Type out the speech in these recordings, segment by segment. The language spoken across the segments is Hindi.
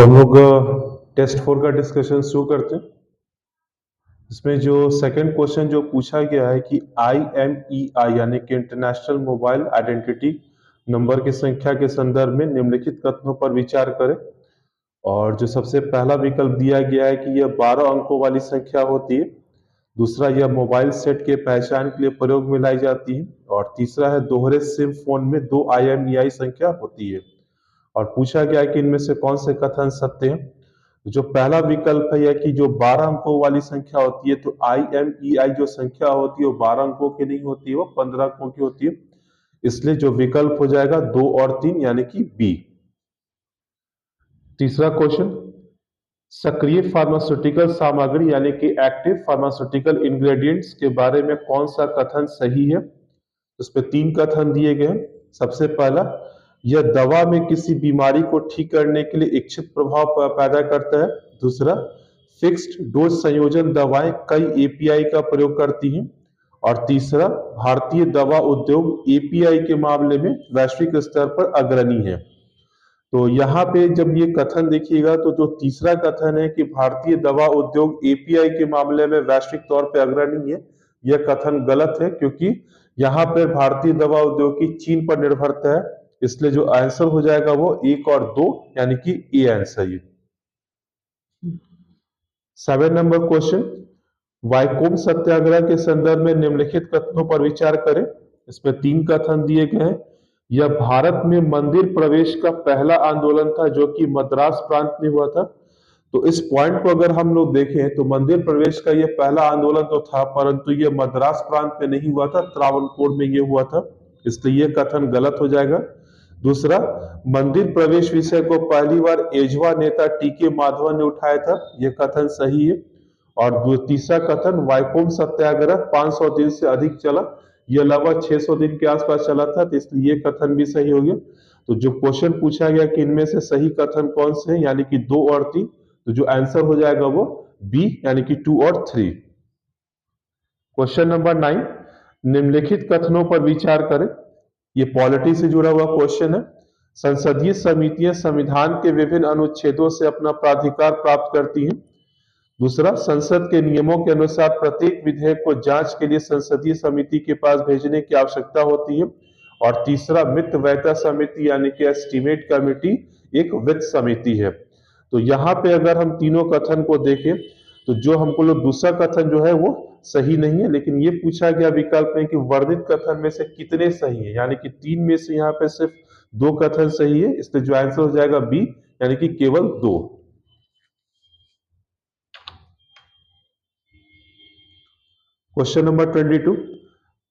तो हम लोग टेस्ट 4 का डिस्कशन शुरू करते हैं। इसमें जो सेकंड क्वेश्चन जो पूछा गया है कि IMEI यानी कि इंटरनेशनल मोबाइल आइडेंटिटी नंबर की संख्या के संदर्भ में निम्नलिखित कथनों पर विचार करें। और जो सबसे पहला विकल्प दिया गया है कि यह 12 अंकों वाली संख्या होती है। दूसरा, यह मोबाइल सेट के पहचान के लिए प्रयोग में लाई जाती है। और तीसरा है दोहरे सिम फोन में 2 IMEI संख्या होती है। और पूछा गया कि इनमें से कौन से कथन सत्य हैं। जो पहला विकल्प है यह कि जो 12 अंकों वाली संख्या होती है, तो IMEI जो संख्या होती है वो 12 अंकों की नहीं होती है, वो 15 अंकों की होती है। इसलिए जो विकल्प हो जाएगा 2 और 3 यानी कि बी। तीसरा क्वेश्चन, सक्रिय फार्मास्यूटिकल सामग्री यानी कि एक्टिव फार्मास्यूटिकल इंग्रेडिएंट्स के बारे में कौन सा कथन सही है। उसपे 3 कथन दिए गए हैं। सबसे पहला, यह दवा में किसी बीमारी को ठीक करने के लिए इच्छित प्रभाव पैदा करता है। दूसरा, फिक्स्ड डोज संयोजन दवाएं कई API का प्रयोग करती हैं। और तीसरा, भारतीय दवा उद्योग API के मामले में वैश्विक स्तर पर अग्रणी है। तो यहाँ पे जब ये कथन देखिएगा तो जो तीसरा कथन है कि भारतीय दवा उद्योग API के मामले में वैश्विक तौर पे अग्रणी है, यह कथन गलत है, क्योंकि यहाँ पर भारतीय दवा उद्योग की चीन पर निर्भरता है। इसलिए जो आंसर हो जाएगा वो 1 और 2 यानी कि ए आंसर है। 7 नंबर क्वेश्चन, वाइकोम सत्याग्रह के संदर्भ में निम्नलिखित कथनों पर विचार करें। इसमें 3 कथन दिए गए हैं। यह भारत में मंदिर प्रवेश का पहला आंदोलन था जो कि मद्रास प्रांत में हुआ था। तो इस पॉइंट को अगर हम लोग देखें तो मंदिर प्रवेश का यह पहला आंदोलन तो था, परंतु यह मद्रास प्रांत में नहीं हुआ था, त्रावणकोर में यह हुआ था। इसलिए यह कथन गलत हो जाएगा। दूसरा, मंदिर प्रवेश विषय को पहली बार एजवा नेता टीके माधवन ने उठाया था, यह कथन सही है। और तीसरा कथन, वाइकोम सत्याग्रह 500 दिन से अधिक चला, यह लगभग 600 दिन के आसपास चला था, तो इसलिए ये कथन भी सही हो गया। तो जो क्वेश्चन पूछा गया कि इनमें से सही कथन कौन से हैं, यानी कि 2 और 3, तो जो आंसर हो जाएगा वो बी यानी कि 2 और 3। क्वेश्चन नंबर 9, निम्नलिखित कथनों पर विचार करें। ये पॉलिटी से जुड़ा हुआ क्वेश्चन है। संसदीय समितियां संविधान के विभिन्न अनुच्छेदों से अपना प्राधिकार प्राप्त करती हैं। दूसरा, संसद के नियमों के अनुसार प्रत्येक विधेयक को जांच के लिए संसदीय समिति के पास भेजने की आवश्यकता होती है। और तीसरा, वित्त व्ययता समिति यानी कि एस्टीमेट कमेटी एक वित्त समिति है। तो यहाँ पे अगर हम तीनों कथन को देखें तो जो हमको लोग दूसरा कथन जो है वो सही नहीं है, लेकिन ये पूछा गया विकल्प में कि वर्णित कथन में से कितने सही है, यानी कि 3 में से यहाँ पे सिर्फ 2 कथन सही है, इसलिए जो आंसर हो जाएगा बी यानी कि केवल 2। क्वेश्चन नंबर 22,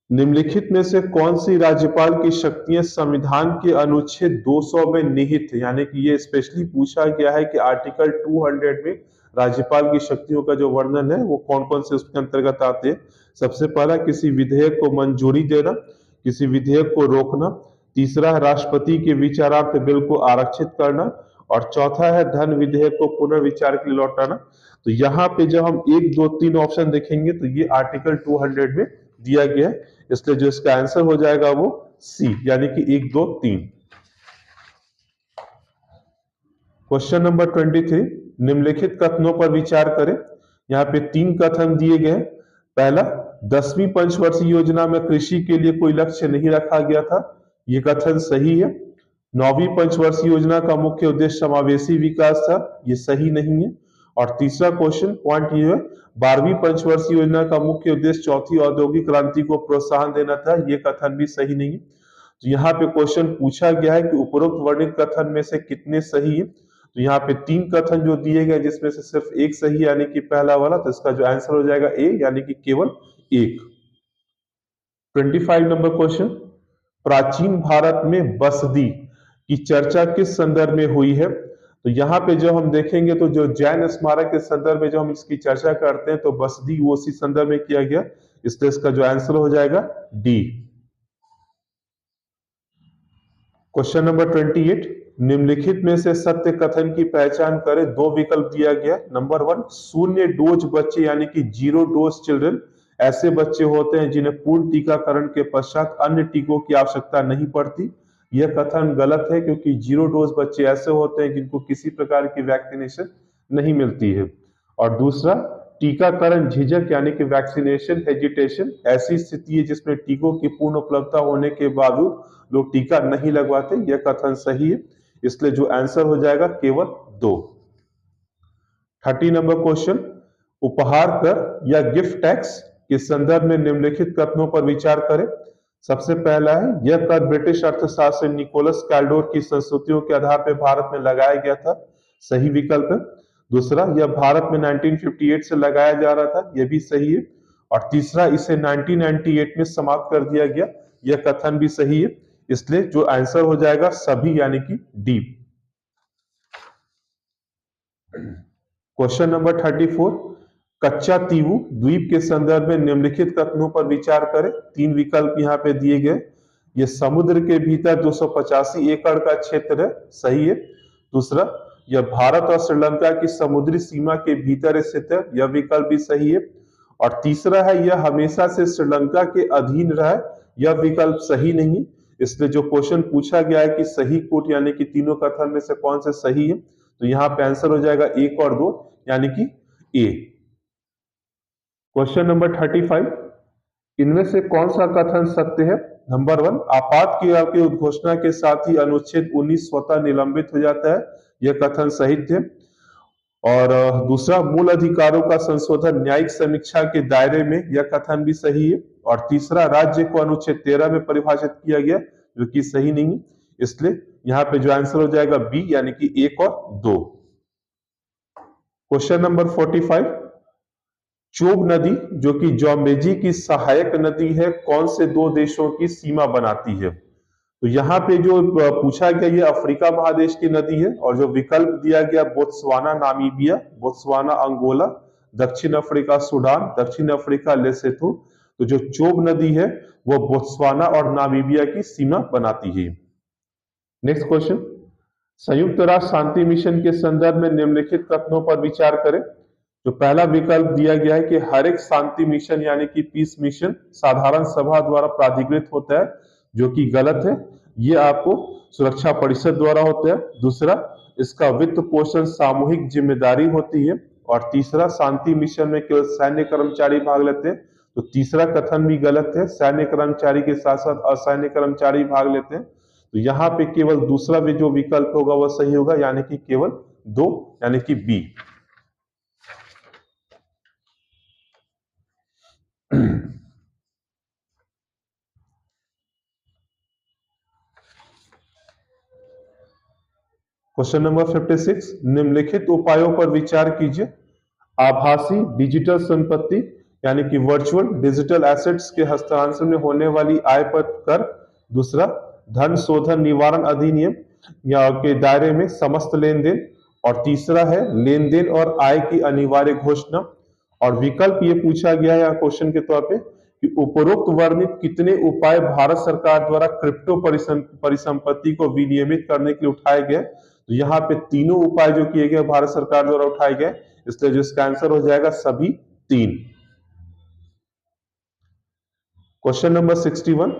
निम्नलिखित में से कौन सी राज्यपाल की शक्तियां संविधान के अनुच्छेद 200 में निहित है। यानी कि ये स्पेशली पूछा गया है कि आर्टिकल 200 में राज्यपाल की शक्तियों का जो वर्णन है वो कौन कौन से उसके अंतर्गत आते हैं। सबसे पहला, किसी विधेयक को मंजूरी देना, किसी विधेयक को रोकना। तीसरा है राष्ट्रपति के विचारार्थ बिल को आरक्षित करना। और चौथा है धन विधेयक को पुनर्विचार के लिए लौटाना। तो यहाँ पे जब हम 1, 2, 3 ऑप्शन देखेंगे तो ये आर्टिकल 200 में दिया गया है, इसलिए जो इसका आंसर हो जाएगा वो सी यानी कि 1, 2, 3। क्वेश्चन नंबर 23, निम्नलिखित कथनों पर विचार करें। यहाँ पे 3 कथन दिए गए। पहला, 10वीं पंचवर्षीय योजना में कृषि के लिए कोई लक्ष्य नहीं रखा गया था, ये कथन सही है। 9वीं पंचवर्षीय योजना का मुख्य उद्देश्य समावेशी विकास था, ये सही नहीं है। और तीसरा क्वेश्चन पॉइंट ये है, 12वीं पंचवर्षीय योजना का मुख्य उद्देश्य चौथी औद्योगिक क्रांति को प्रोत्साहन देना था, ये कथन भी सही नहीं है। तो यहाँ पे क्वेश्चन पूछा गया है कि उपरोक्त वर्णित कथन में से कितने सही है। तो यहाँ पे 3 कथन जो दिए गए जिसमें से सिर्फ 1 सही यानी कि पहला वाला, तो इसका जो आंसर हो जाएगा ए यानी कि केवल 1। 25 नंबर क्वेश्चन, प्राचीन भारत में बसदी की चर्चा किस संदर्भ में हुई है। तो यहाँ पे जो हम देखेंगे तो जो जैन स्मारक के संदर्भ में जो हम इसकी चर्चा करते हैं तो बसदी वो उसी संदर्भ में किया गया, इसलिए इसका जो आंसर हो जाएगा डी। क्वेश्चन नंबर 28, निम्नलिखित में से सत्य कथन की पहचान करें। 2 विकल्प दिया गया। नंबर 1, शून्य डोज बच्चे यानी कि 0 डोज चिल्ड्रन ऐसे बच्चे होते हैं जिन्हें पूर्ण टीकाकरण के पश्चात अन्य टीकों की आवश्यकता नहीं पड़ती, यह कथन गलत है क्योंकि जीरो डोज बच्चे ऐसे होते हैं जिनको किसी प्रकार की वैक्सीनेशन नहीं मिलती है। और दूसरा, टीकाकरण झिझक यानी कि वैक्सीनेशन हेजिटेशन ऐसी स्थिति है जिसमें टीकों की पूर्ण उपलब्धता होने के बावजूद लोग टीका नहीं लगवाते, यह कथन सही है। इसलिए जो आंसर हो जाएगा केवल 2। 30 नंबर क्वेश्चन, उपहार कर या गिफ्ट टैक्स के संदर्भ में निम्नलिखित कथनों पर विचार करें। सबसे पहला है, यह कर ब्रिटिश अर्थशास्त्री निकोलस कैल्डोर की संस्तुतियों के आधार पर भारत में लगाया गया था, सही विकल्प है। दूसरा, यह भारत में 1958 से लगाया जा रहा था, यह भी सही है। और तीसरा, इसे 1998 में समाप्त कर दिया गया, यह कथन भी सही है। इसलिए जो आंसर हो जाएगा सभी यानी कि डी। क्वेश्चन नंबर 34, कच्चा तीवु द्वीप के संदर्भ में निम्नलिखित कथनों पर विचार करें। 3 विकल्प यहाँ पे दिए गए। यह समुद्र के भीतर 285 एकड़ का क्षेत्र है, सही है। दूसरा, यह भारत और श्रीलंका की समुद्री सीमा के भीतर स्थित है, यह विकल्प भी सही है। और तीसरा है, यह हमेशा से श्रीलंका के अधीन रहा है, यह विकल्प सही नहीं। इसलिए जो क्वेश्चन पूछा गया है कि सही कोट यानी कि तीनों कथन में से कौन से सही है, तो यहाँ पे आंसर हो जाएगा 1 और 2 यानी कि ए। क्वेश्चन नंबर 35, इनमें से कौन सा कथन सत्य है। नंबर 1, आपातकाल की उद्घोषणा के साथ ही अनुच्छेद 19 स्वतः निलंबित हो जाता है, यह कथन सही है। और दूसरा, मूल अधिकारों का संशोधन न्यायिक समीक्षा के दायरे में, यह कथन भी सही है। और तीसरा, राज्य को अनुच्छेद 13 में परिभाषित किया गया, जो कि सही नहीं। इसलिए यहाँ पे जो आंसर हो जाएगा बी यानी कि 1 और 2। क्वेश्चन नंबर 45, चोब नदी जो कि जौमेजी की सहायक नदी है, कौन से 2 देशों की सीमा बनाती है। तो यहाँ पे जो पूछा गया ये अफ्रीका महादेश की नदी है। और जो विकल्प दिया गया बोत्सवाना नामीबिया, बोत्सवाना अंगोला, दक्षिण अफ्रीका सूडान, दक्षिण अफ्रीका लेसोथो। तो जो चोब नदी है वो बोत्सवाना और नामीबिया की सीमा बनाती है। नेक्स्ट क्वेश्चन, संयुक्त राष्ट्र शांति मिशन के संदर्भ में निम्नलिखित कथनों पर विचार करें। जो पहला विकल्प दिया गया है कि हर एक शांति मिशन यानी कि पीस मिशन साधारण सभा द्वारा प्राधिकृत होता है, जो कि गलत है। ये आपको सुरक्षा परिषद द्वारा होता है। दूसरा, इसका वित्त पोषण सामूहिक जिम्मेदारी होती है। और तीसरा, शांति मिशन में केवल सैन्य कर्मचारी भाग लेते हैं। तो तीसरा कथन भी गलत है, सैन्य कर्मचारी के साथ साथ असैन्य कर्मचारी भाग लेते हैं। तो यहाँ पे केवल दूसरा भी जो विकल्प होगा वह सही होगा, यानी कि केवल 2 यानी कि बी। क्वेश्चन नंबर 56, निम्नलिखित उपायों पर विचार कीजिए। आभासी डिजिटल संपत्ति यानी कि वर्चुअल डिजिटल एसेट्स के हस्तांतरण में होने वाली आय पर कर। दूसरा, धन शोधन निवारण अधिनियम या के दायरे में समस्त लेन देन। और तीसरा है लेन देन और आय की अनिवार्य घोषणा। और विकल्प ये पूछा गया है क्वेश्चन के तौर पे कि उपरोक्त वर्णित कितने उपाय भारत सरकार द्वारा क्रिप्टो परिसंपत्ति को विनियमित करने के लिए उठाए गए। तो यहाँ पे तीनों उपाय जो किए गए भारत सरकार द्वारा उठाए गए, इसलिए जो इसका आंसर हो जाएगा सभी 3। क्वेश्चन नंबर 61,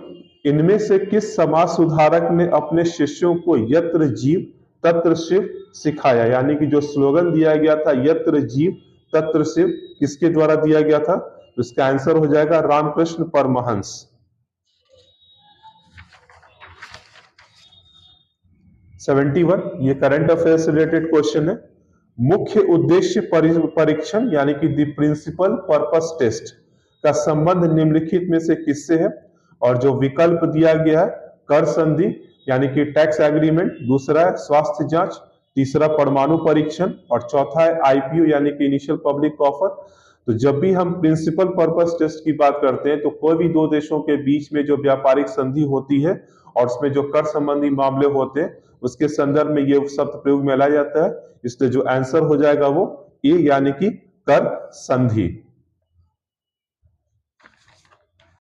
इनमें से किस समाज सुधारक ने अपने शिष्यों को यत्र जीव तत्र शिव सिखाया। यानी कि जो स्लोगन दिया गया था यत्र जीव तत्र शिव, किसके द्वारा दिया गया था। तो इसका आंसर हो जाएगा रामकृष्ण परमहंस। 71, ये करंट अफेयर से रिलेटेड क्वेश्चन है। मुख्य उद्देश्य परीक्षण यानी कि द प्रिंसिपल पर्पस टेस्ट का संबंध निम्नलिखित में से किससे है। और जो विकल्प दिया गया है, कर संधि यानी कि टैक्स एग्रीमेंट। दूसरा है स्वास्थ्य जांच। तीसरा परमाणु परीक्षण। और चौथा है आईपीओ यानी कि इनिशियल पब्लिक ऑफर। तो जब भी हम प्रिंसिपल पर्पस टेस्ट की बात करते हैं तो कोई भी 2 देशों के बीच में जो व्यापारिक संधि होती है और उसमें जो कर संबंधी मामले होते हैं उसके संदर्भ में ये शब्द प्रयोग में लाया जाता है। इसलिए जो आंसर हो जाएगा वो ए यानी कि कर संधि।